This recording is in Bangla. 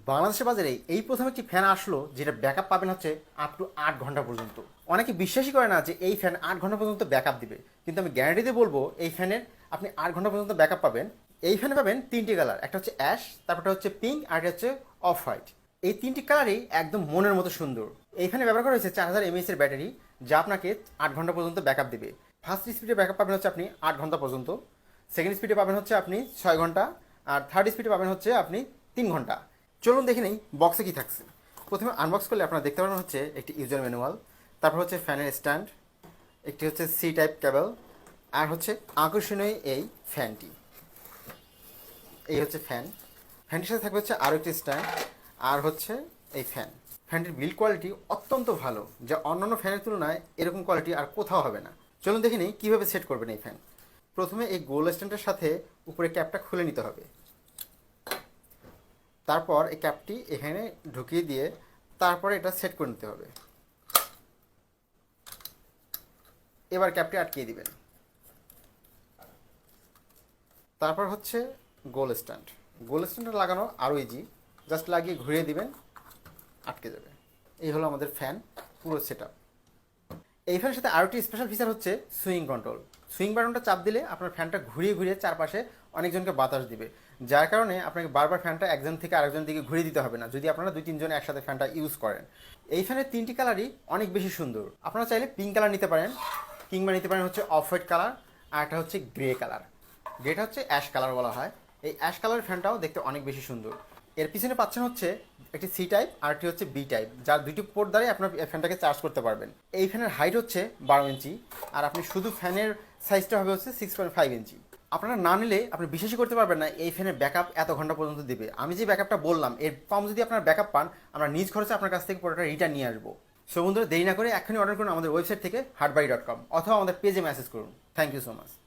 বাংলাদেশের বাজারে এই প্রথম একটি ফ্যান আসলো যেটা ব্যাকআপ পাবেন হচ্ছে আপ টু 8 ঘন্টা পর্যন্ত। অনেকে বিশ্বাসই করে না যে এই ফ্যান 8 ঘন্টা পর্যন্ত ব্যাকআপ দিবে, কিন্তু আমি গ্যারান্টি দিয়ে বলবো এই ফ্যানের আপনি 8 ঘন্টা পর্যন্ত ব্যাকআপ পাবেন। এই ফ্যানে পাবেন তিনটি কালার, একটা হচ্ছে অ্যাশ, তারপরটা হচ্ছে পিঙ্ক, আর একটা হচ্ছে অফ হোয়াইট। এই তিনটি কালারই একদম মনের মতো সুন্দর। এইখানে ব্যবহার করা হয়েছে 4000 mAh এর ব্যাটারি, যা আপনাকে 8 ঘন্টা পর্যন্ত ব্যাকআপ দেবে। ফার্স্ট স্পিডে ব্যাকআপ পাবেন হচ্ছে আপনি 8 ঘন্টা পর্যন্ত, সেকেন্ড স্পিডে পাবেন হচ্ছে আপনি 6 ঘন্টা, আর থার্ড স্পিডে পাবেন হচ্ছে আপনি 3 ঘন্টা। চলুন দেখে নেই বক্সে কি থাকছে। প্রথমে আনবক্স করলে আপনারা দেখতে পাবেন হচ্ছে একটি ইউজার ম্যানুয়াল, তারপর হচ্ছে ফ্যানের স্ট্যান্ড, একটি হচ্ছে সি টাইপ কেবল, আর হচ্ছে আকর্ষণীয় এই ফ্যানটি। এই হচ্ছে ফ্যানটির সাথে থাকবে হচ্ছে আরও একটি স্ট্যান্ড, আর হচ্ছে এই ফ্যানটির বিল্ড কোয়ালিটি অত্যন্ত ভালো, যা অন্যান্য ফ্যানের তুলনায় এরকম কোয়ালিটি আর কোথাও হবে না। চলুন দেখে নিই কীভাবে সেট করবেন এই ফ্যান। প্রথমে এই গোল স্ট্যান্ডের সাথে উপরে ক্যাপটা খুলে নিতে হবে, তারপর এই ক্যাপটি এখানে ঢুকিয়ে দিয়ে তারপরে এটা সেট করে নিতে হবে। এবার ক্যাপটি আটকিয়ে দিবেন। তারপর হচ্ছে গোল স্ট্যান্ড লাগানো আরও ইজি, জাস্ট লাগিয়ে ঘুরিয়ে দিবেন, আটকে যাবে। এই হলো আমাদের ফ্যান পুরো সেট আপ। এই ফ্যানের সাথে আরও একটি স্পেশাল ফিচার হচ্ছে সুইং কন্ট্রোল। সুইং বাটনটা চাপ দিলে আপনার ফ্যানটা ঘুরিয়ে ঘুরিয়ে চারপাশে অনেকজনকে বাতাস দিবে, যার কারণে আপনাকে বারবার ফ্যানটা একজন থেকে আরেকজন দিকে ঘুরিয়ে দিতে হবে না যদি আপনারা 2-3 জন একসাথে ফ্যানটা ইউজ করেন। এই ফ্যানের তিনটি কালারই অনেক বেশি সুন্দর। আপনারা চাইলে পিঙ্ক কালার নিতে পারেন, কিংবা নিতে পারেন হচ্ছে অফ হোয়াইট কালার, আর একটা হচ্ছে গ্রে কালার। গ্রেটা হচ্ছে অ্যাশ কালার বলা হয়। এই অ্যাশ কালারের ফ্যানটাও দেখতে অনেক বেশি সুন্দর। এর পিছনে পাচ্ছেন হচ্ছে একটি সি টাইপ আর একটি হচ্ছে বি টাইপ, যার দুটি পোর্ট দ্বারাই আপনার ফ্যানটাকে চার্জ করতে পারবেন। এই ফ্যানের হাইট হচ্ছে 12 ইঞ্চি, আর আপনি শুধু ফ্যানের সাইজটা হবে হচ্ছে 6.5 ইঞ্চি। আপনারা না নিলে আপনি বিশ্বাসই করতে পারবেন না এই ফ্যানের ব্যাকআপ এত ঘন্টা পর্যন্ত দেবে। আমি যে ব্যাকআপটা বললাম এর কম যদি আপনার ব্যাকআপ পান, আমরা নিজ খরচে আপনার কাছ থেকে পুরোটা রিটার্ন নিয়ে আসবো। সো বন্ধুরা, দেরি না করে এখনই অর্ডার করুন আমাদের ওয়েবসাইট থেকে heartbuy.com, অথবা আমাদের পেজে মেসেজ করুন। Thank you so much.